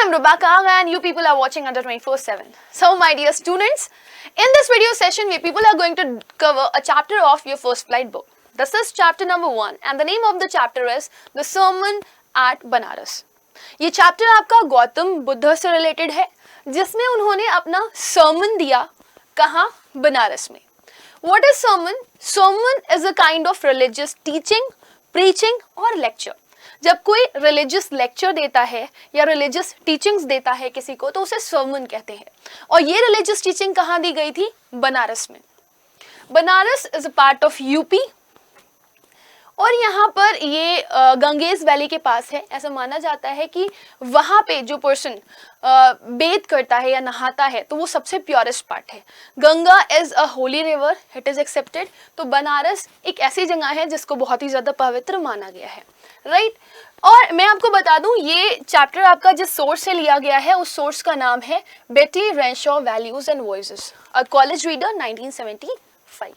I'm Rebecca and you people are watching Under 24/7. So my dear students, in this video session we people are going to cover a chapter of your first flight book. This is chapter number 1 and the name of the chapter is The Sermon at Banaras. ये chapter आपका गौतम बुद्ध से related है जिसमें उन्होंने अपना sermon दिया कहाँ बनारस में. What is sermon? Sermon is a kind of religious teaching, preaching और lecture. जब कोई रिलीजियस लेक्चर देता है या रिलीजियस टीचिंग्स देता है किसी को तो उसे सर्मन कहते हैं. और ये रिलीजियस टीचिंग कहाँ दी गई थी? बनारस में. Banaras is a part of UP और यहाँ पर ये गंगेज वैली के पास है. ऐसा माना जाता है कि वहाँ पे जो पर्सन बेद करता है या नहाता है तो वो सबसे प्योरेस्ट पार्ट है. Ganga is a Holi river, it is accepted. तो बनारस एक ऐसी जगह है जिसको बहुत ही ज़्यादा पवित्र माना गया है. राइट और मैं आपको बता दूं ये चैप्टर आपका जिस सोर्स से लिया गया है उस सोर्स का नाम है बेटी Renshaw values and voices, a college reader 1975.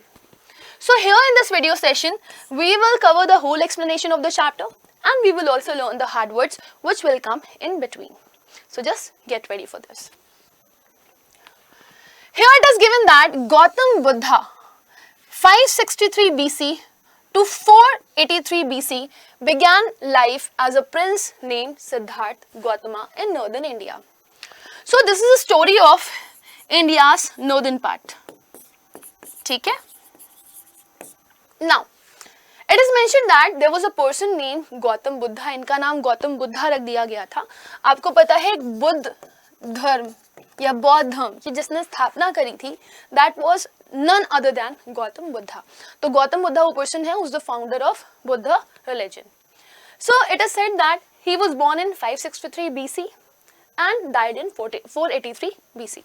So here in this video session, we will cover the whole explanation of the chapter and we will also learn the hard words which will come in between. So just get ready for this. Here it is given that Gautam Buddha 563 BC to 483 BC began life as a prince named Siddhartha Gautama in northern India. So this is a story of India's northern part. ठीक है? Now, it is mentioned that there was a person named Gautam Buddha. इनका नाम गौतम बुद्धा रख दिया गया था. आपको पता है बुद्ध धर्म या बौद्ध धर्म की जिसने स्थापना करी थी that was none other than Gautam Buddha. तो गौतम बुद्धा वो person है who is the founder of Buddha religion. So it is said that he was born in 563 BC and died in 483 BC.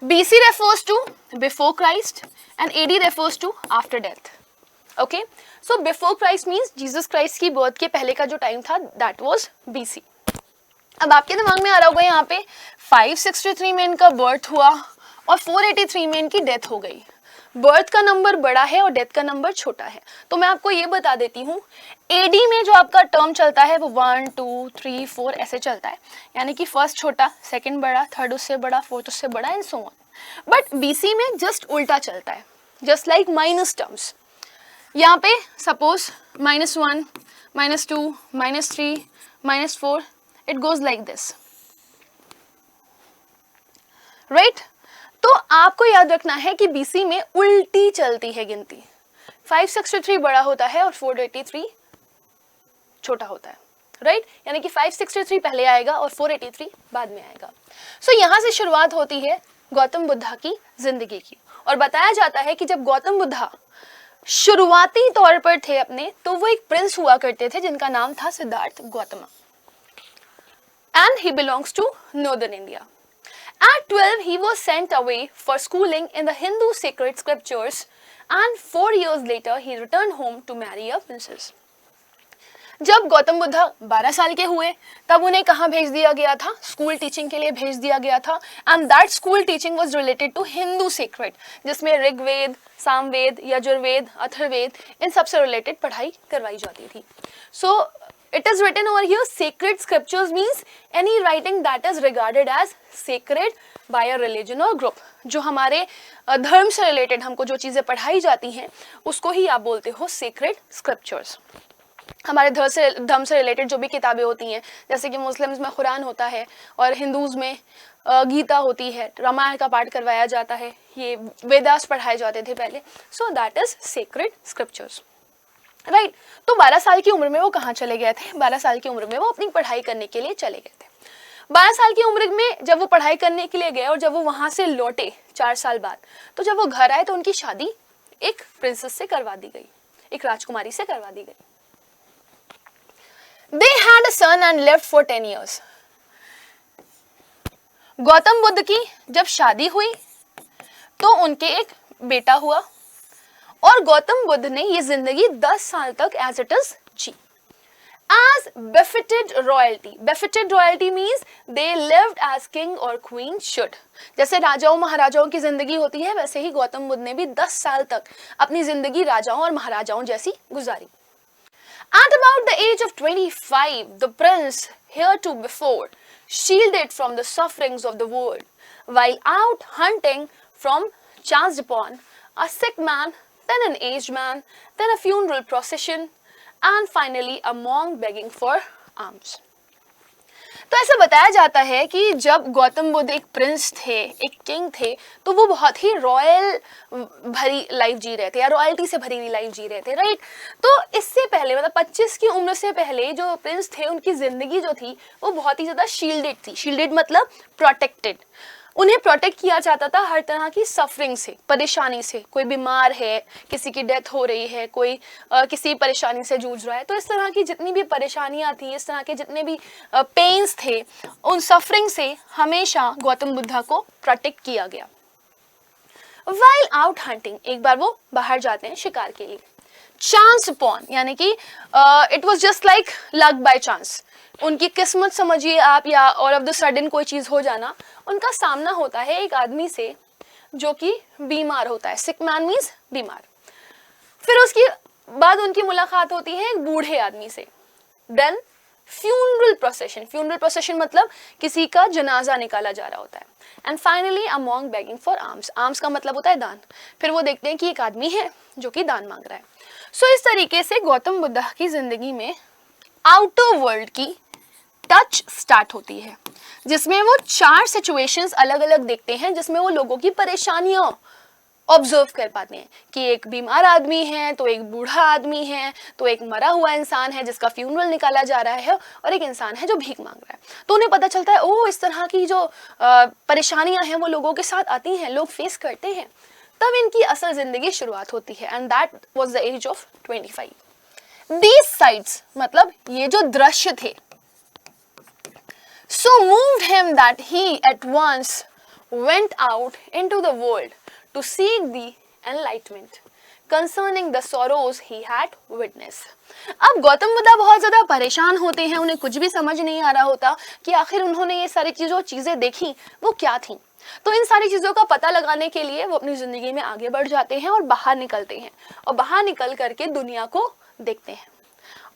BC refers to before Christ and AD refers to after death. Okay, so before Christ means Jesus Christ की birth के पहले का जो time था that was BC. अब आपके दिमाग में आ रहा होगा यहाँ पे 563 में इनका बर्थ हुआ और 483 में इनकी डेथ हो गई. बर्थ का नंबर बड़ा है और डेथ का नंबर छोटा है. तो मैं आपको ये बता देती हूँ एडी में जो आपका टर्म चलता है वो 1, 2, 3, 4 ऐसे चलता है. यानी कि फर्स्ट छोटा, सेकंड बड़ा, थर्ड उससे बड़ा, फोर्थ उससे बड़ा and so on. But BC में जस्ट उल्टा चलता है, जस्ट लाइक माइनस टर्म्स. यहाँ पे suppose -1, -2, -3, -4 it goes like this. Right तो आपको याद रखना है कि बीसी में उल्टी चलती है गिनती. 563 बड़ा होता है और 483 छोटा होता है. राइट यानी कि 563 पहले आएगा और 483 बाद में आएगा. सो यहाँ से शुरुआत होती है गौतम बुद्धा की जिंदगी की. और बताया जाता है कि जब गौतम बुद्धा शुरुआती तौर पर थे अपने तो वो एक प्रिंस हुआ करते थे जिनका नाम था Siddharth Gautam and he belongs to northern India. At 12 he was sent away for schooling in the Hindu sacred scriptures and 4 years later he returned home to marry a princess. जब गौतम बुद्धा 12 साल के हुए तब उन्हें कहाँ भेज दिया गया था? स्कूल टीचिंग के लिए भेज दिया गया था. And that school teaching was related to Hindu secret जिसमें ऋग्वेद, सामवेद, यजुर्वेद, अथर्ववेद इन सब से रिलेटेड पढ़ाई करवाई जाती थी. सो it is written over here sacred scriptures means any writing that is regarded as sacred by a religion or group. जो हमारे धर्म से रिलेटेड हमको जो चीज़ें पढ़ाई जाती हैं उसको ही आप बोलते हो sacred scriptures. हमारे धर्म से रिलेटेड जो भी किताबें होती हैं जैसे कि मुस्लिम्स में कुरान होता है और हिंदूज़ में गीता होती है, रामायण का पाठ करवाया जाता है, ये वेदास पढ़ाए जाते थे पहले. So that is sacred scriptures. Right तो 12 साल की उम्र में वो कहाँ चले गए थे? 12 साल की उम्र में वो अपनी पढ़ाई करने के लिए चले गए थे. 12 साल की उम्र में जब वो पढ़ाई करने के लिए गए और जब वो वहाँ से लौटे 4 साल बाद तो जब वो घर आए तो उनकी शादी एक प्रिंसेस से करवा दी गई, एक राजकुमारी से करवा दी गई. They had a son and lived for 10 years. Gautam Buddha की जब शादी हुई तो उनके एक बेटा हुआ और गौतम बुद्ध ने ये जिंदगी 10 साल तक एज इट इज जी. As befitted royalty. Befitted royalty means they lived as king or queen should. जैसे राजाओं महाराजाओं की जिंदगी होती है वैसे ही गौतम बुद्ध ने भी 10 साल तक अपनी जिंदगी राजाओं और महाराजाओं जैसी गुजारी. At about the age of 25, the prince heretofore shielded from the sufferings of the world, while out hunting from chanced upon a sick man, then an aged man, then a funeral procession, and finally a monk begging for alms. तो ऐसा बताया जाता है कि जब गौतम बुद्ध एक Prince थे, एक किंग थे, तो वो बहुत ही रॉयल भरी लाइफ जी रहे थे या रॉयल्टी से भरी हुई लाइफ जी रहे थे, राइट। तो इससे पहले मतलब 25 की उम्र से पहले जो प्रिंस थे उनकी जिंदगी जो थी वो बहुत ही ज्यादा शील्डेड थी। शील्डेड मतलब प्रोटेक्टेड। उन्हें प्रोटेक्ट किया जाता था हर तरह की सफरिंग से, परेशानी से। कोई बीमार है, किसी की डेथ हो रही है, कोई किसी परेशानी से जूझ रहा है, तो इस तरह की जितनी भी परेशानियां थी, इस तरह के जितने भी पेन्स थे, उन सफरिंग से हमेशा गौतम बुद्धा को प्रोटेक्ट किया गया। वाइल आउट हंटिंग, एक बार वो बाहर जाते हैं शिकार के लिए। चांस अपॉन यानी कि it was just like luck by chance, उनकी किस्मत समझिए आप, या ऑल ऑफ द सडन कोई चीज हो जाना। उनका सामना होता है एक आदमी से जो कि बीमार होता है। सिक मैन मीन्स बीमार। फिर उसके बाद उनकी मुलाकात होती है एक बूढ़े आदमी से। Then funeral procession, funeral procession मतलब किसी का जनाजा निकाला जा रहा होता है। And finally a monk begging for alms, alms का मतलब होता है दान। फिर वो देखते हैं कि एक आदमी है जो कि दान मांग रहा है। सो इस तरीके से गौतम बुद्धा की जिंदगी में आउटर वर्ल्ड की टच स्टार्ट होती है, जिसमें वो 4 सिचुएशंस अलग अलग देखते हैं, जिसमें वो लोगों की परेशानियां ऑब्जर्व कर पाते हैं कि एक बीमार आदमी है, तो एक बूढ़ा आदमी है, तो एक मरा हुआ इंसान है जिसका फ्यूनरल निकाला जा रहा है, और एक इंसान है जो भीख मांग रहा है। तो उन्हें पता चलता है ओह इस तरह की जो परेशानियां हैं वो लोगों के साथ आती हैं, लोग फेस करते हैं। तब इनकी असल जिंदगी शुरुआत होती है। And that was the age of 25। These sights मतलब ये जो दृश्य थे, so moved him that he at once went out into the world to seek the enlightenment concerning the sorrows he had witnessed. अब गौतम बुद्धा बहुत ज्यादा परेशान होते हैं, उन्हें कुछ भी समझ नहीं आ रहा होता कि आखिर उन्होंने ये सारी चीजें देखी वो क्या थी। तो इन सारी चीजों का पता लगाने के लिए वो अपनी जिंदगी में आगे बढ़ जाते हैं और बाहर निकलते हैं, और बाहर निकल करके दुनिया को देखते हैं।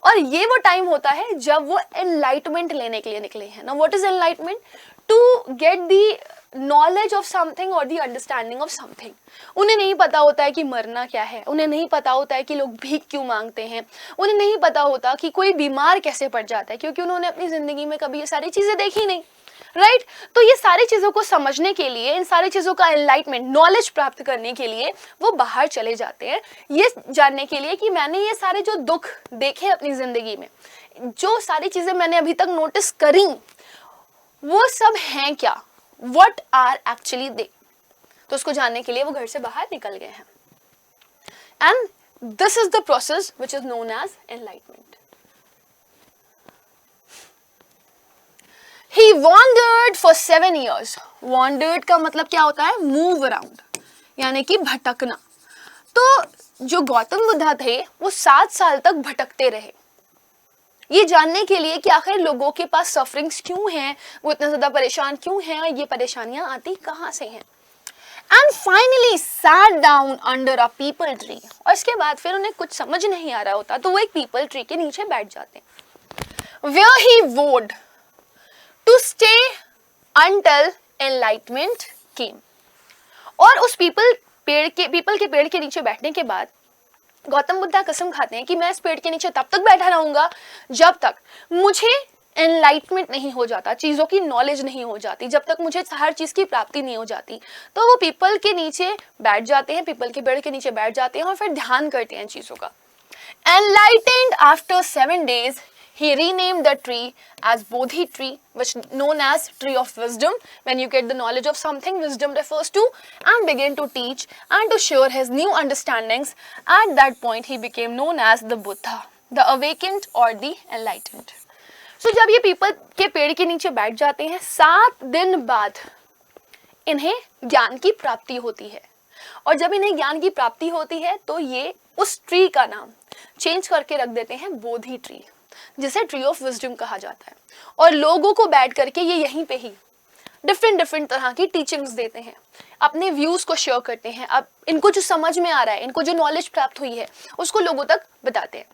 और ये वो टाइम होता है जब वो एनलाइटमेंट लेने के लिए निकले हैं ना। What is enlightenment? To get the knowledge of something और दी अंडरस्टैंडिंग ऑफ समथिंग। उन्हें नहीं पता होता है कि मरना क्या है, उन्हें नहीं पता होता है कि लोग भीख क्यों मांगते हैं, उन्हें नहीं पता होता कि कोई बीमार कैसे पड़ जाता है, क्योंकि उन्होंने अपनी जिंदगी में कभी ये सारी चीजें देखी नहीं, राइट। तो ये सारी चीजों को समझने के लिए, इन सारी चीजों का एनलाइटमेंट, नॉलेज प्राप्त करने के लिए वो बाहर चले जाते हैं, ये जानने के लिए कि मैंने ये सारे जो दुख देखे अपनी जिंदगी में, जो सारी चीजें मैंने अभी तक नोटिस करी, वो सब हैं क्या, व्हाट आर एक्चुअली दे। तो उसको जानने के लिए वो घर से बाहर निकल गए हैं। And this is the process which is known as enlightenment. He wandered for 7 years. Wandered का मतलब क्या होता है? Move around, यानी कि भटकना। तो जो गौतम बुद्धा थे वो 7 साल तक भटकते रहे, ये जानने के लिए कि आखिर लोगों के पास सफरिंग्स क्यों हैं, वो इतना ज्यादा परेशान क्यों हैं, और ये परेशानियां आती कहाँ से हैं। And finally sat down under a people tree. और इसके बाद फिर उन्हें कुछ समझ नहीं आ रहा होता, तो वो एक पीपल ट्री के नीचे बैठ जाते हैं। Where he vowed to stay until enlightenment came. और उस पीपल के पेड़ के नीचे बैठने के बाद गौतम बुद्धा कसम खाते हैं कि मैं इस पेड़ के नीचे तब तक बैठा रहूंगा जब तक मुझे एनलाइटमेंट नहीं हो जाता, चीजों की नॉलेज नहीं हो जाती, जब तक मुझे हर चीज की प्राप्ति नहीं हो जाती। तो वो पीपल के नीचे बैठ जाते हैं, पीपल के पेड़ के नीचे बैठ जाते हैं और फिर ध्यान करते हैं चीजों का। Enlightened after 7 days, he renamed the tree as Bodhi tree, which known as tree of wisdom. When you get the knowledge of something, wisdom refers to, and began to teach and to share his new understandings. At that point, he became known as the Buddha, the awakened or the enlightened. So जब ये people के पेड़ के नीचे बैठ जाते हैं, 7 दिन बाद इन्हें ज्ञान की प्राप्ति होती है। और जब इन्हें ज्ञान की प्राप्ति होती है तो ये उस ट्री का नाम चेंज करके रख देते हैं बोधि ट्री, जिसे ट्री ऑफ विजडम कहा जाता है। और लोगों को बैठ करके ये यहीं पे ही डिफरेंट तरह की टीचिंग्स देते हैं, अपने व्यूज को शेयर करते हैं। अब इनको जो समझ में आ रहा है, इनको जो नॉलेज प्राप्त हुई है, उसको लोगों तक बताते हैं,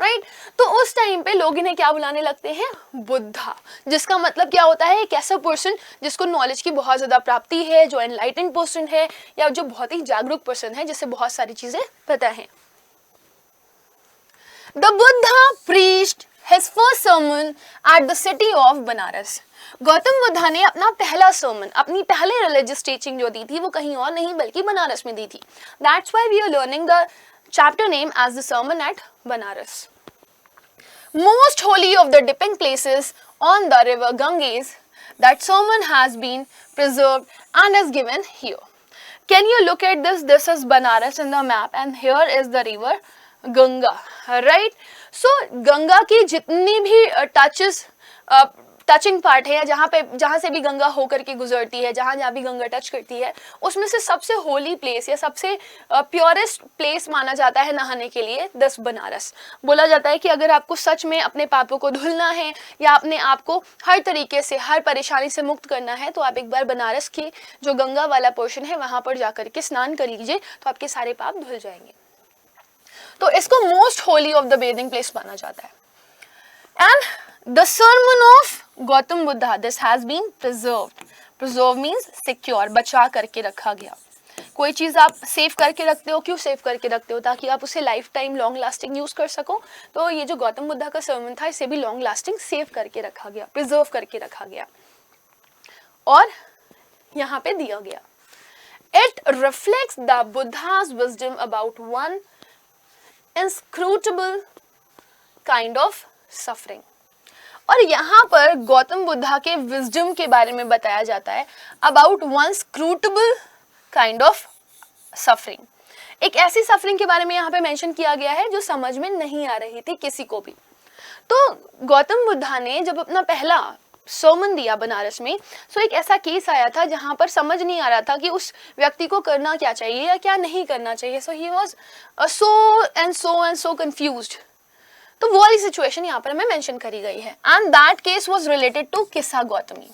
राइट तो उस टाइम पे लोग इन्हें क्या बुलाने लगते हैं, बुद्धा, जिसका मतलब क्या होता है, एक ऐसा पर्सन जिसको नॉलेज की बहुत ज्यादा प्राप्ति है, जो एनलाइटेंड पर्सन है या जो बहुत ही जागरूक पर्सन है, जिसे बहुत सारी चीजें पता है। The Buddha preached his first sermon at the city of Banaras. Gautam Buddha ने अपना पहला सर्मन, अपनी पहले रिलीजियस टीचिंग जो दी थी वो कहीं और नहीं बल्कि बनारस में दी थी। That's why we are learning the chapter name as the sermon at Banaras. Most holy of the dipping places on the river Ganges, that sermon has been preserved and is given here. Can you look at this? This is Banaras in the map and here is the river Ganga, right? So Ganga की जितनी भी touching part है, या जहाँ से भी गंगा होकर के गुजरती है, जहाँ भी गंगा टच करती है, उसमें से सबसे होली प्लेस या सबसे प्योरेस्ट प्लेस माना जाता है नहाने के लिए दस बनारस। बोला जाता है कि अगर आपको सच में अपने पापों को धुलना है या अपने आप को हर तरीके से, हर परेशानी से मुक्त करना है, तो आप एक बार बनारस की जो गंगा वाला पोर्शन है वहां पर जाकर के स्नान कर लीजिए, तो आपके सारे पाप धुल जाएंगे। तो इसको most Holi of the bathing place माना जाता है। And the sermon of Gautam Buddha, this has been preserved. Preserve means secure, बचा करके रखा गया। कोई चीज आप सेव करके रखते हो, क्यों सेव करके रखते हो? ताकि आप उसे life time long lasting use कर सको। तो ये जो गौतम बुद्धा का सर्मन था, इसे भी लॉन्ग लास्टिंग सेव करके रखा गया, प्रिजर्व करके रखा गया और यहाँ पे दिया गया। It reflects the Buddha's wisdom about one inscrutable kind of suffering. और यहाँ पर गौतम बुद्धा के विजडम के बारे में बताया जाता है, about one scrutable kind of suffering. एक ऐसी सफरिंग के बारे में यहाँ पे मेंशन किया गया है जो समझ में नहीं आ रही थी किसी को भी। तो गौतम बुद्धा ने जब अपना पहला सर्मन दिया बनारस में, तो एक ऐसा केस आया था जहाँ पर समझ नहीं आ रहा था कि उस व्यक्ति को करना क्या चाहिए या क्या नहीं करना चाहिए। सो ही वाज सो कंफ्यूज्ड। तो वो वाली सिचुएशन यहाँ पर हमें मेंशन करी गई है। And that case was related to Kisa Gotami.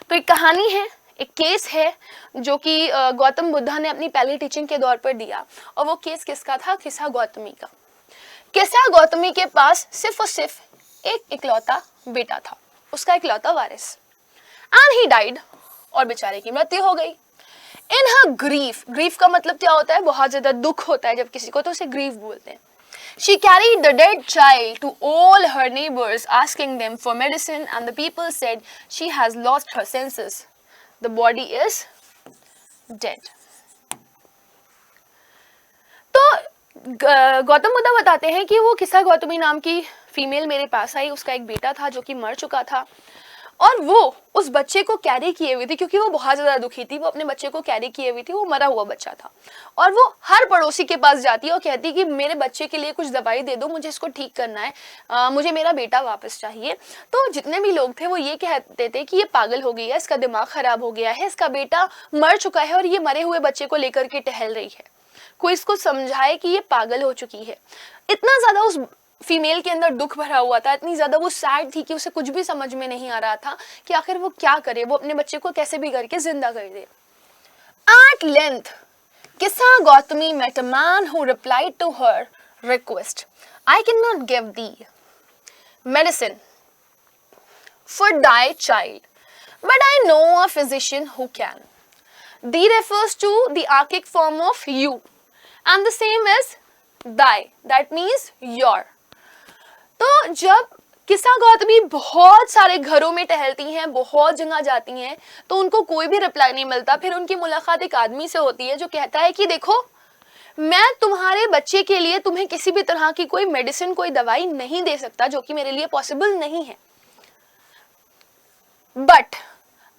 तो एक कहानी है, एक केस है जो कि गौतम बुद्धा ने अपनी पहली टीचिंग के दौर पर दिया, और वो केस किसका था? किस्सा गौतमी का। किस्सा गौतमी के पास सिर्फ और सिर्फ एक इकलौता बेटा था, उसका इकलौता वारिस। एंड ही डाइड, और बेचारे की मृत्यु हो गई। इन हर ग्रीफ, ग्रीफ का मतलब क्या होता है? बहुत ज्यादा दुख होता है जब किसी को, तो उसे ग्रीफ बोलते हैं। She carried the dead child to all her neighbors, asking them for medicine, and the people said, she has lost her senses. The body is dead. तो गौतम बुद्धा बताते हैं कि वो किस्सा गौतमी नाम की फीमेल मेरे पास आई, उसका एक बेटा था जो कि मर चुका था, और वो उस बच्चे को कैरी किए हुई थी, क्योंकि वो बहुत ज्यादा दुखी थी। वो अपने बच्चे को कैरी किए हुई थी, वो मरा हुआ बच्चा था, और वो हर पड़ोसी के पास जाती है और कहती है कि मेरे बच्चे के लिए कुछ दवाई दे दो, मुझे इसको ठीक करना है, मुझे मेरा बेटा वापस चाहिए। तो जितने भी लोग थे वो ये कहते थे कि ये पागल हो गई है, इसका दिमाग खराब हो गया है, इसका बेटा मर चुका है और ये मरे हुए बच्चे को लेकर के टहल रही है, कोई इसको समझाए कि ये पागल हो चुकी है। इतना ज्यादा उस फीमेल के अंदर दुख भरा हुआ था, इतनी ज्यादा वो सैड थी कि उसे कुछ भी समझ में नहीं आ रहा था कि आखिर वो क्या करे, वो अपने बच्चे को कैसे भी करके जिंदा कर दे। At length, Kissa Gautami met a man who replied to her request, I cannot give thee medicine for thy child, but I know a physician who can. Thee refers to the archaic form of you, and the same is thy, that means your. तो जब किस्सा गौतमी बहुत सारे घरों में टहलती हैं, बहुत जगह जाती हैं, तो उनको कोई भी रिप्लाई नहीं मिलता। फिर उनकी मुलाकात एक आदमी से होती है जो कहता है कि देखो, मैं तुम्हारे बच्चे के लिए तुम्हें किसी भी तरह की कोई मेडिसिन, कोई दवाई नहीं दे सकता, जो कि मेरे लिए पॉसिबल नहीं है, but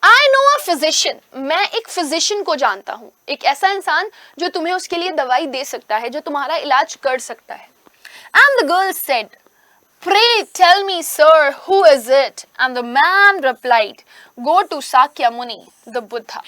I know a physician, मैं एक फिजिशियन को जानता हूं, एक ऐसा इंसान जो तुम्हें उसके लिए दवाई दे सकता है, जो तुम्हारा इलाज कर सकता है। And the girl said, Pray tell me, sir, who is it? And the man replied, Go to Sakya Muni, the Buddha.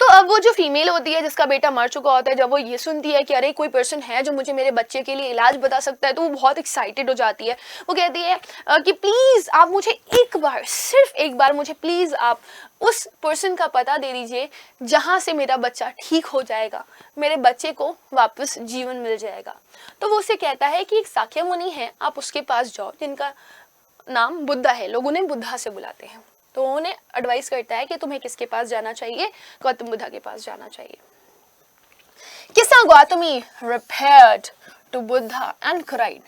तो अब वो जो फीमेल होती है जिसका बेटा मर चुका होता है, जब वो ये सुनती है कि अरे कोई पर्सन है जो मुझे मेरे बच्चे के लिए इलाज बता सकता है, तो वो बहुत एक्साइटेड हो जाती है। वो कहती है कि प्लीज़ आप मुझे एक बार, सिर्फ एक बार मुझे प्लीज़ आप उस पर्सन का पता दे दीजिए जहाँ से मेरा बच्चा ठीक हो जाएगा, मेरे बच्चे को वापस जीवन मिल जाएगा। तो वो उसे कहता है कि एक साक्य मुनि है, आप उसके पास जाओ, जिनका नाम बुद्धा है, लोग उन्हें बुद्धा से बुलाते हैं। तो उन्हें एडवाइस करता है कि तुम्हें किसके पास जाना चाहिए, गौतम बुद्धा के पास जाना चाहिए। किसा Gautami repaired to Buddha and cried।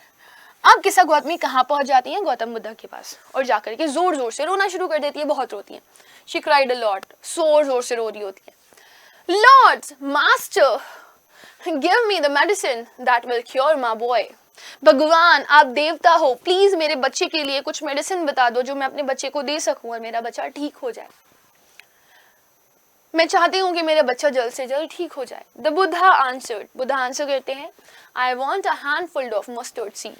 अब किसा गौतमी कहाँ पहुंच जाती हैं, गौतम बुद्धा के पास, और जाकर के जोर जोर से रोना शुरू कर देती है, बहुत रोती है। She cried a lot, जोर जोर से रो रही होती है। Lord, Master, give me the medicine that will cure my boy। भगवान आप देवता हो, प्लीज मेरे बच्चे के लिए कुछ मेडिसिन बता दो जो मैं अपने बच्चे को दे सकूं और मेरा बच्चा ठीक हो जाए। मैं चाहती हूँ कि मेरा बच्चा जल्द से जल्द ठीक हो जाए। The Buddha answered, Buddha answer करते हैं, I want a handful of mustard seed.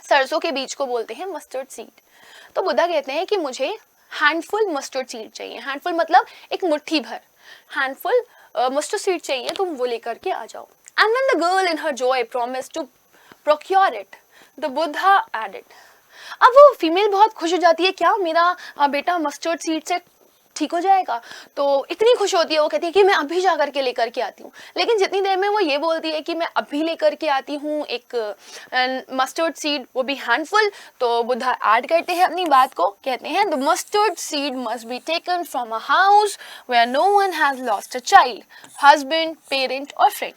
सरसों के बीज को बोलते हैं मस्टर्ड सीड। तो बुद्धा कहते हैं कि मुझे हैंडफुल मस्टर्ड सीड चाहिए। हैंडफुल मतलब एक मुट्ठी भर, हैंडफुल मस्टर्ड सीड चाहिए, तुम वो लेकर के आ जाओ। And when the girl in her joy promised to procure it, the Buddha added। अब वो फीमेल बहुत खुश हो जाती है, क्या मेरा बेटा मस्टर्ड सीड से ठीक हो जाएगा, तो इतनी खुश होती है, वो कहती है कि मैं अभी जा करके लेकर के आती हूँ। लेकिन जितनी देर में वो ये बोलती है कि मैं अभी लेकर के आती हूँ एक मस्टर्ड सीड, वो भी हैंडफुल, तो बुद्धा ऐड करते हैं अपनी बात को, कहते हैं the mustard seed must be taken from a house where no one has lost a child, husband, parent और फ्रेंड।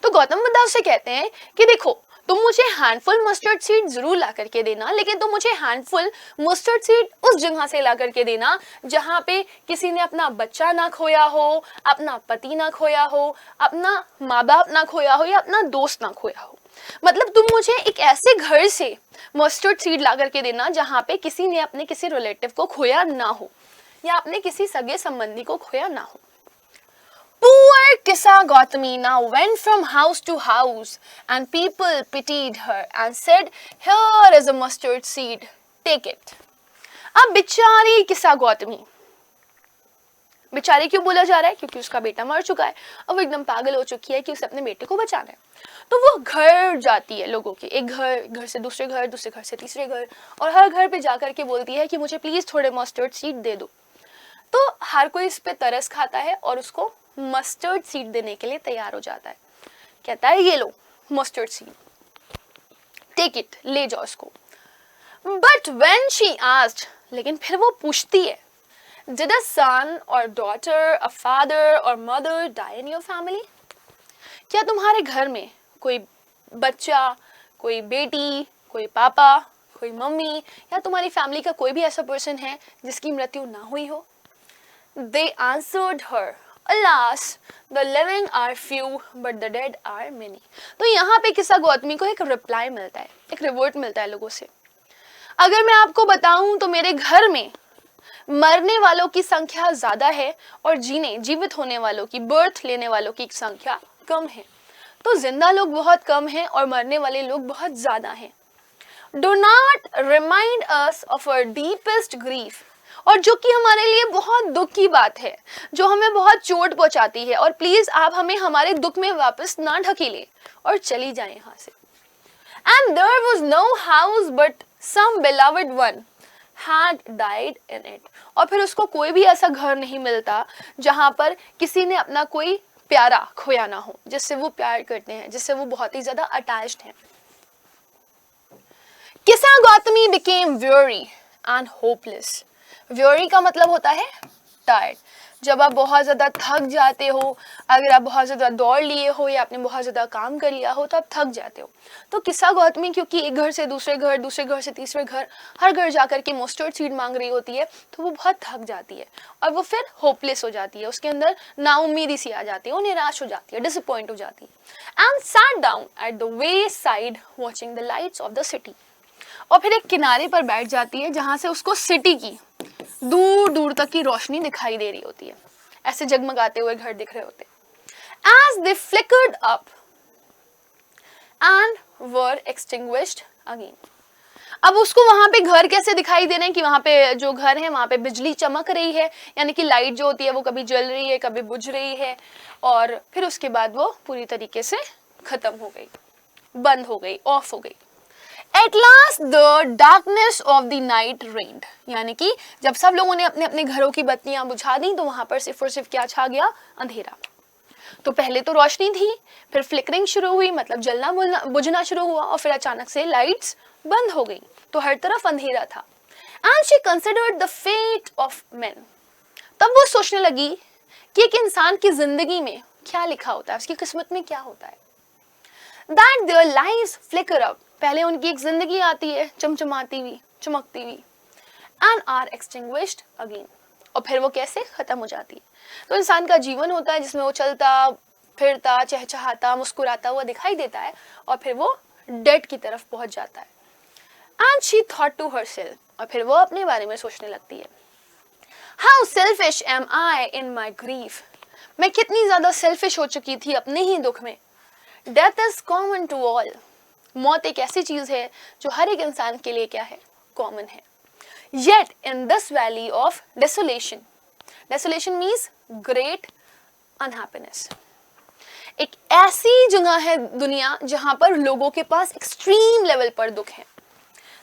तो गौतम बुद्धा उससे कहते हैं कि देखो, तुम मुझे हैंडफुल मस्टर्ड सीड जरूर ला करके देना, लेकिन तुम मुझे हैंडफुल मस्टर्ड सीड उस जगह से ला करके देना जहाँ पे किसी ने अपना बच्चा ना खोया हो, अपना पति ना खोया हो, अपना माँ बाप ना खोया हो, या अपना दोस्त ना खोया हो। मतलब तुम मुझे एक ऐसे घर से मस्टर्ड सीड ला करके देना जहाँ पे किसी ने अपने किसी रिलेटिव को खोया ना हो, या अपने किसी सगे संबंधी को खोया ना हो। Poor Kisa Gautami now went from house to house, and people pitied her and said, "Here is a mustard seed, take it." अब बेचारी किसा गौतमी, बेचारी क्यों बोला जा रहा है, क्योंकि उसका बेटा मर चुका है, अब वो एकदम पागल हो चुकी है कि उसे अपने बेटे को बचाना है। तो वो घर जाती है लोगों के, एक घर से दूसरे घर, दूसरे घर से तीसरे घर, और हर घर पे जाकर के बोलती है कि मुझे प्लीज थोड़े मस्टर्ड सीड दे दो। तो हर कोई इस पे तरस खाता है और उसको मस्टर्ड सीड देने के लिए तैयार हो जाता है, कहता है ये लो मस्टर्ड सीड, टेक इट, ले जाओ इसको। बट व्हेन शी आस्क्ड, लेकिन फिर वो पूछती है, डिड अ सन और डॉटर, अ फादर और mother die in your family? क्या तुम्हारे घर में कोई बच्चा, कोई बेटी, कोई पापा, कोई मम्मी, या तुम्हारी फैमिली का कोई भी ऐसा पर्सन है जिसकी मृत्यु ना हुई हो? They answered her, Alas, the living are few, but the dead are many। तो यहाँ पे किसा गौतमी को एक रिप्लाई मिलता है, एक रिवर्ट मिलता है लोगों से। अगर मैं आपको बताऊं तो मेरे घर में मरने वालों की संख्या ज्यादा है और जीवित होने वालों की, बर्थ लेने वालों की संख्या कम है। तो जिंदा लोग बहुत कम हैं और मरने वाले लोग बहुत ज्यादा हैं। Do not remind us of our deepest grief, और जो कि हमारे लिए बहुत दुख की बात है, जो हमें बहुत चोट पहुंचाती है, और प्लीज आप हमें हमारे दुख में वापस ना ढकेले और चली जाएं यहाँ से। And there was no house but some beloved one had died in it। और फिर उसको कोई भी ऐसा घर नहीं मिलता जहां पर किसी ने अपना कोई प्यारा खोया ना हो, जिससे वो प्यार करते हैं, जिससे वो बहुत ही ज्यादा अटैच्ड हैं। किसा Gautami became weary and hopeless। Weary का मतलब होता है टायर्ड। जब आप बहुत ज़्यादा थक जाते हो, अगर आप बहुत ज़्यादा दौड़ लिए हो या आपने बहुत ज़्यादा काम कर लिया हो तो आप थक जाते हो। तो किस्सा गौतमी क्योंकि एक घर से दूसरे घर, दूसरे घर से तीसरे घर, हर घर जाकर के मस्टर्ड सीड मांग रही होती है, तो वो बहुत थक जाती है और वो फिर होपलेस हो जाती है, उसके अंदर नाउम्मीदी सी आ जाती है, वो निराश हो जाती है, डिसअपॉइंट हो जाती है। And sat down at the way side watching the lights off the city. और फिर एक किनारे पर बैठ जाती है जहां से उसको सिटी की दूर दूर तक की रोशनी दिखाई दे रही होती है, ऐसे जगमगाते हुए घर दिख रहे होते हैं। As they flickered up and were extinguished again। अब उसको वहां पे घर कैसे दिखाई दे रहे हैं कि वहां पे जो घर है वहां पे बिजली चमक रही है, यानी कि लाइट जो होती है वो कभी जल रही है कभी बुझ रही है, और फिर उसके बाद वो पूरी तरीके से खत्म हो गई, बंद हो गई, ऑफ हो गई। At last the darkness of the night reigned, यानी कि जब सब लोगों ने अपने अपने घरों की बत्तियां बुझा दी तो वहां पर सिर्फ और सिर्फ क्या छा गया, अंधेरा। तो पहले तो रोशनी थी, फिर फ्लिकरिंग शुरू हुई, मतलब जलना बुझना शुरू हुआ, और फिर अचानक से लाइट्स बंद हो गई, तो हर तरफ अंधेरा था। And she considered the fate of men, तब वो सोचने लगी कि एक इंसान की जिंदगी में क्या लिखा होता है, उसकी किस्मत में क्या होता है। That their lives flicker up, पहले उनकी एक जिंदगी आती है चमचमाती हुई, चमकती हुई, and are extinguished again, और फिर वो कैसे खत्म हो जाती है। तो इंसान का जीवन होता है जिसमें वो चलता फिरता चहचहाता मुस्कुराता हुआ दिखाई देता है, और फिर वो डेड की तरफ पहुंच जाता है। And she thought to herself, और फिर वो अपने बारे में सोचने लगती है, How selfish am I in my grief, मैं कितनी ज्यादा सेल्फिश हो चुकी थी अपने ही दुख में। Death is common to all, मौत एक ऐसी चीज है जो हर एक इंसान के लिए क्या है, कॉमन है। Yet in this valley of desolation, desolation means great unhappiness, एक ऐसी जगह है दुनिया जहां पर लोगों के पास एक्सट्रीम लेवल पर दुख है।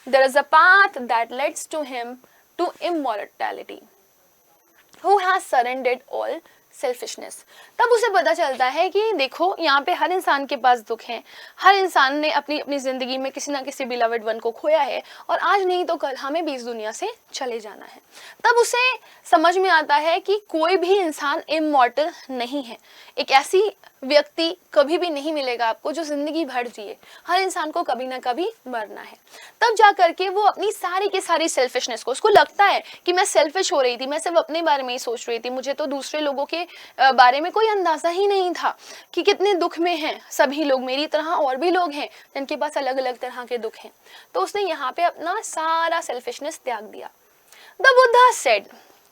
There is a path that leads to him to immortality, who has surrendered all selfishness. तब उसे पता चलता है कि देखो यहाँ पे हर इंसान के पास दुख है, हर इंसान ने अपनी अपनी जिंदगी में किसी ना किसी बिलवड वन को खोया है, और आज नहीं तो कल हमें भी इस दुनिया से चले जाना है। तब उसे समझ में आता है कि कोई भी इंसान इमॉर्टल नहीं है, एक ऐसी व्यक्ति कभी भी नहीं मिलेगा आपको जो जिंदगी भर जिए, हर इंसान को कभी ना कभी मरना है। तब जा करके वो अपनी सारी की सारी सेल्फिशनेस को, उसको लगता है कि मैं सेल्फिश हो रही थी, मैं सिर्फ अपने बारे में ही सोच रही थी, मुझे तो दूसरे लोगों के बारे में कोई अंदाजा ही नहीं था कि कितने दुख में हैं सभी लोग, मेरी तरह और भी लोग हैं जिनके पास अलग अलग तरह के दुख हैं। तो उसने यहाँ पे अपना सारा सेल्फिशनेस त्याग दिया। द बुद्धा सेड,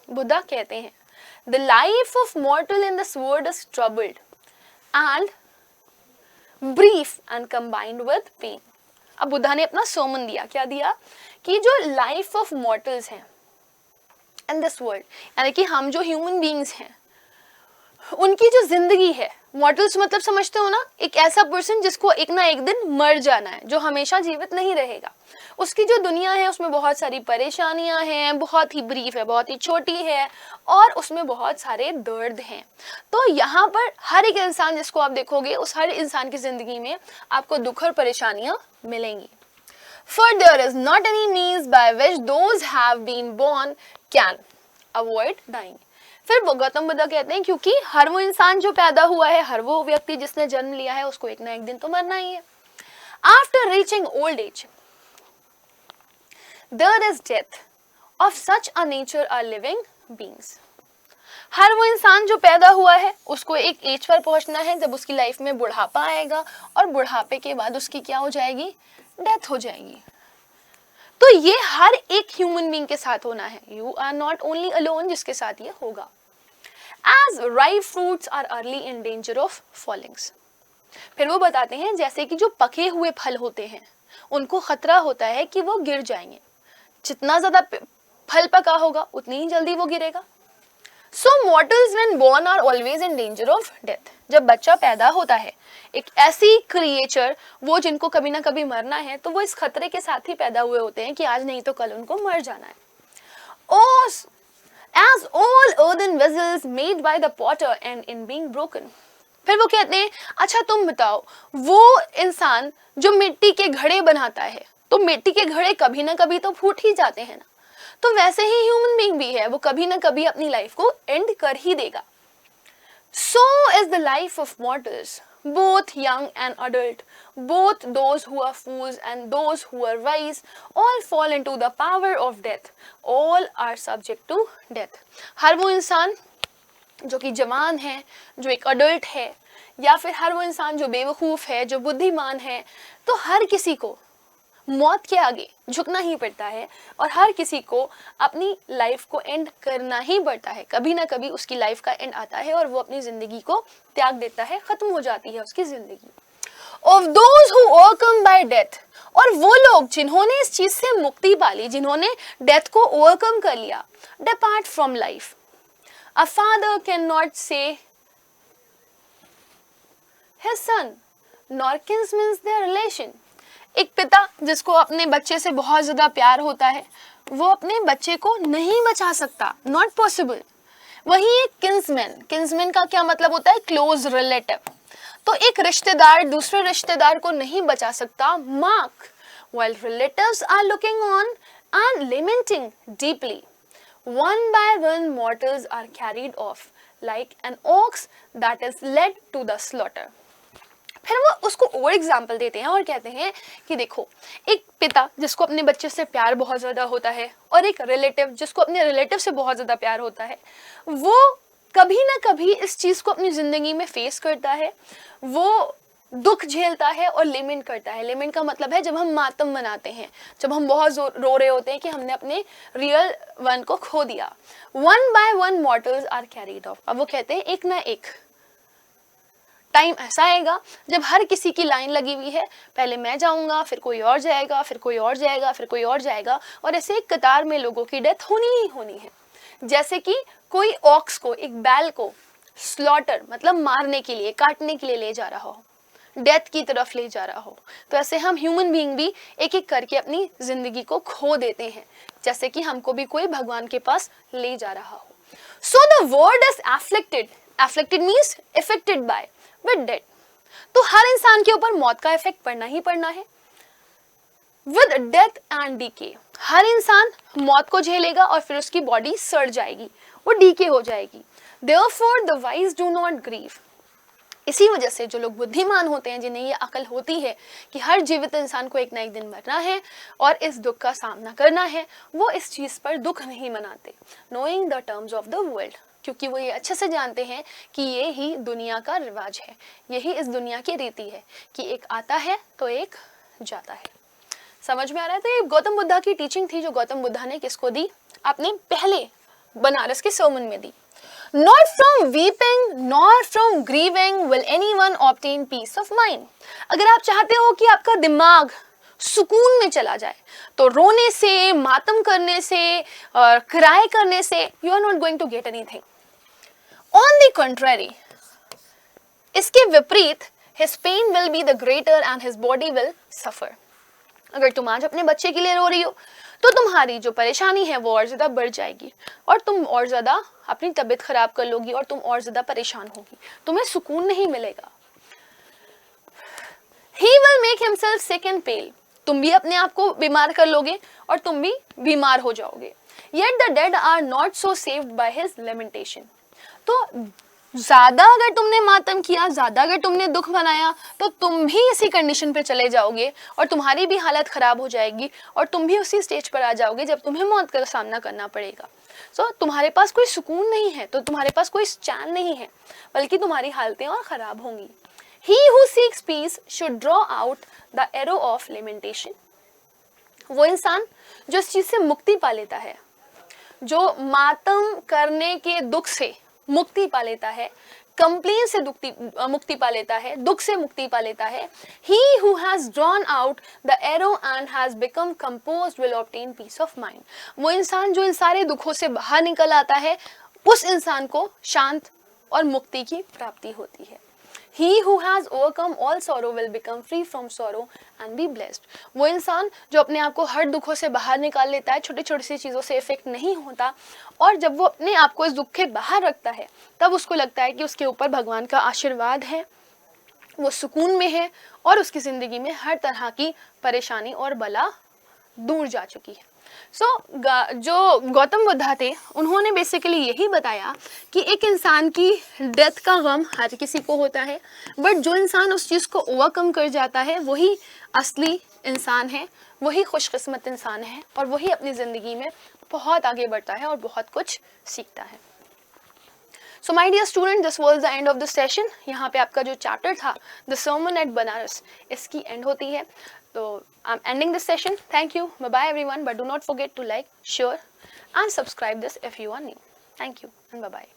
बुद्धा कहते हैं, the life of मॉर्टल in this world is troubled and brief and combined with pain। अब बुद्धा ने अपना सोमन दिया, क्या दिया कि जो लाइफ ऑफ मॉर्टल्स हैं इन दिस वर्ल्ड, यानी कि हम जो ह्यूमन बीइंग्स हैं उनकी जो जिंदगी है, मॉर्टल्स मतलब समझते हो ना, एक ऐसा पर्सन जिसको एक ना एक दिन मर जाना है, जो हमेशा जीवित नहीं रहेगा, उसकी जो दुनिया है उसमें बहुत सारी परेशानियां हैं, बहुत ही ब्रीफ है, बहुत ही छोटी है, और उसमें बहुत सारे दर्द हैं। तो यहाँ पर हर एक इंसान जिसको आप देखोगे, उस हर इंसान की जिंदगी में आपको दुख और परेशानियां मिलेंगी। For there is not any means by which those have been born can avoid dying। फिर गौतम बुद्ध कहते हैं क्योंकि हर वो इंसान जो पैदा हुआ है, हर वो व्यक्ति जिसने जन्म लिया है, उसको एक ना एक दिन तो मरना ही है। After reaching old age, there is death of such a nature are living beings। हर वो इंसान जो पैदा हुआ है उसको एक एज पर पहुंचना है जब उसकी लाइफ में बुढ़ापा आएगा, और बुढ़ापे के बाद उसकी क्या हो जाएगी, डेथ हो जाएगी। तो ये हर एक ह्यूमन बीइंग के साथ होना है, you are not only alone जिसके साथ ये होगा। As ripe fruits are early in danger of fallings, फिर वो बताते हैं जैसे कि जो पके हुए फल होते हैं उनको खतरा होता है कि वो गिर जाएंगे, जितना ज्यादा फल पका होगा उतनी ही जल्दी वो गिरेगा। So mortals when born are always in danger of death, जब बच्चा पैदा होता है एक ऐसी क्रिएचर वो जिनको कभी ना कभी मरना है, तो वो इस खतरे के साथ ही पैदा हुए होते हैं कि आज नहीं तो कल उनको मर जाना है। As all earthen vessels made by the potter and in being broken, फिर वो कहते हैं अच्छा तुम बताओ, वो इंसान जो मिट्टी के घड़े बनाता है, तो मिट्टी के घड़े कभी ना कभी तो फूट ही जाते हैं ना, तो वैसे ही ह्यूमन बीइंग भी है, वो कभी ना कभी अपनी लाइफ को एंड कर ही देगा। So is the life of mortals, both young and adult, both those who are fools and those who are wise, all fall into the power of death, all are subject to death। हर वो इंसान जो कि जवान है, जो एक adult है, या फिर हर वो इंसान जो बेवकूफ है, जो बुद्धिमान है, तो हर किसी को मौत के आगे झुकना ही पड़ता है, और हर किसी को अपनी लाइफ को एंड करना ही पड़ता है। कभी ना कभी उसकी लाइफ का एंड आता है और वो अपनी जिंदगी को त्याग देता है, खत्म हो जाती है उसकी जिंदगी। Of those who overcome by death, और वो लोग जिन्होंने इस चीज से मुक्ति पाली, जिन्होंने डेथ को ओवरकम कर लिया, depart from life. A father can not say his son nor kinsman their relation. एक पिता जिसको अपने बच्चे से बहुत ज्यादा प्यार होता है, वो अपने बच्चे को नहीं बचा सकता, नॉट पॉसिबल. वही एक किन्समैन, किन्समैन का क्या मतलब होता है? Close relative. तो एक रिश्तेदार दूसरे रिश्तेदार को नहीं बचा सकता. Mark, while relatives are looking on and lamenting deeply, one by one mortals are carried off like an ox that is led to the slaughter. फिर वो उसको और एग्जाम्पल देते हैं और कहते हैं कि देखो, एक पिता जिसको अपने बच्चे से प्यार बहुत ज़्यादा होता है और एक रिलेटिव जिसको अपने रिलेटिव से बहुत ज़्यादा प्यार होता है, वो कभी ना कभी इस चीज़ को अपनी ज़िंदगी में फेस करता है, वो दुख झेलता है और लेमेंट करता है. लेमेंट का मतलब है जब हम मातम मनाते हैं, जब हम बहुत रो रहे होते हैं कि हमने अपने रियल वन को खो दिया. One by one mortals are carried off. अब वो कहते हैं एक ना एक टाइम ऐसा आएगा जब हर किसी की लाइन लगी हुई है, पहले मैं जाऊंगा, फिर कोई और जाएगा, फिर कोई और जाएगा, फिर कोई और जाएगा, और ऐसे एक कतार में लोगों की डेथ होनी ही होनी है. जैसे कि कोई ऑक्स को, एक बैल को स्लॉटर मतलब मारने के लिए, काटने के लिए ले जा रहा हो, डेथ की तरफ ले जा रहा हो, तो ऐसे हम ह्यूमन बीइंग भी एक एक करके अपनी जिंदगी को खो देते हैं, जैसे कि हमको भी कोई भगवान के पास ले जा रहा हो. So the word is afflicted. Afflicted means affected by with death. तो हर इंसान के ऊपर मौत का इफेक्ट पड़ना ही पड़ना है. विद डेथ एंड डीके, हर इंसान मौत को झेलेगा और फिर उसकी बॉडी सड़ जाएगी, वो डीके हो जाएगी. Therefore the wise do not grieve. इसी वजह से जो लोग बुद्धिमान होते हैं, जिन्हें ये अकल होती है कि हर जीवित इंसान को एक ना एक दिन मरना है और इस दुख का सामना करना है, वो इस चीज पर दुख नहीं मनाते. Knowing the terms of the world, क्योंकि वो ये अच्छे से जानते हैं कि ये ही दुनिया का रिवाज है, यही इस दुनिया की रीति है कि एक आता है तो एक जाता है. समझ में आ रहा है? तो ये गौतम बुद्धा की टीचिंग थी, जो गौतम बुद्धा ने किसको दी? आपने पहले बनारस के सर्मन में दी. Not from weeping nor from grieving will anyone obtain peace of mind. अगर आप चाहते हो कि आपका दिमाग सुकून में चला जाए, तो रोने से, मातम करने से और क्राई करने से you are not going to get anything. On the contrary, इसके विपरीत his pain will be the greater and his body will suffer. अगर तुम आज अपने बच्चे के लिए रो रही हो, तो तुम्हारी जो परेशानी है वो और ज्यादा बढ़ जाएगी और तुम और ज्यादा अपनी तबीयत खराब कर लोगी और तुम और ज्यादा परेशान होगी, तुम्हें सुकून नहीं मिलेगा. He will make himself sick and pale. तुम भी अपने आप को बीमार कर लोगे और तुम भी बीमार हो जाओगे. Yet the dead are not so saved by his lamentation. तो ज्यादा अगर तुमने मातम किया, ज्यादा अगर तुमने दुख मनाया, तो तुम भी इसी कंडीशन पे चले जाओगे और तुम्हारी भी हालत खराब हो जाएगी और तुम भी उसी स्टेज पर आ जाओगे जब तुम्हें मौत का सामना करना पड़ेगा. सो तुम्हारे पास कोई सुकून नहीं है, तो तुम्हारे पास कोई चैन नहीं है, बल्कि तुम्हारी हालतें और खराब होंगी. He who seeks peace should draw out the arrow of lamentation. वो इंसान जो इस चीज से मुक्ति पा लेता है, जो मातम करने के दुख से मुक्ति पा लेता है, कंप्लेन से मुक्ति पा लेता है, दुख से मुक्ति पा लेता है. He who has drawn out the arrow and has become composed will obtain peace of mind. वो इंसान जो इन सारे दुखों से बाहर निकल आता है, उस इंसान को शांत और मुक्ति की प्राप्ति होती है. He who has overcome all sorrow will become free from sorrow and be blessed. वो इंसान जो अपने आप को हर दुखों से बाहर निकाल लेता है, छोटी छोटी सी चीज़ों से इफेक्ट नहीं होता, और जब वो अपने आप को इस दुख के बाहर रखता है, तब उसको लगता है कि उसके ऊपर भगवान का आशीर्वाद है, वो सुकून में है और उसकी ज़िंदगी में हर तरह की परेशानी और बला दूर जा चुकी है. जो गौतम बुद्धा थे, उन्होंने बेसिकली यही बताया कि एक इंसान की डेथ का गम हर किसी को होता है, बट जो इंसान उस चीज़ को ओवरकम कर जाता है, वही असली इंसान है, वही खुशकिस्मत इंसान है और वही अपनी ज़िंदगी में बहुत आगे बढ़ता है और बहुत कुछ सीखता है. So my dear student, this was the end of the session. यहाँ पे आपका जो चैप्टर था द सर्मन एट बनारस, इसकी एंड होती है. So I'm ending this session. Thank you. Bye bye everyone. But do not forget to like, share and subscribe this if you are new. Thank you and bye bye.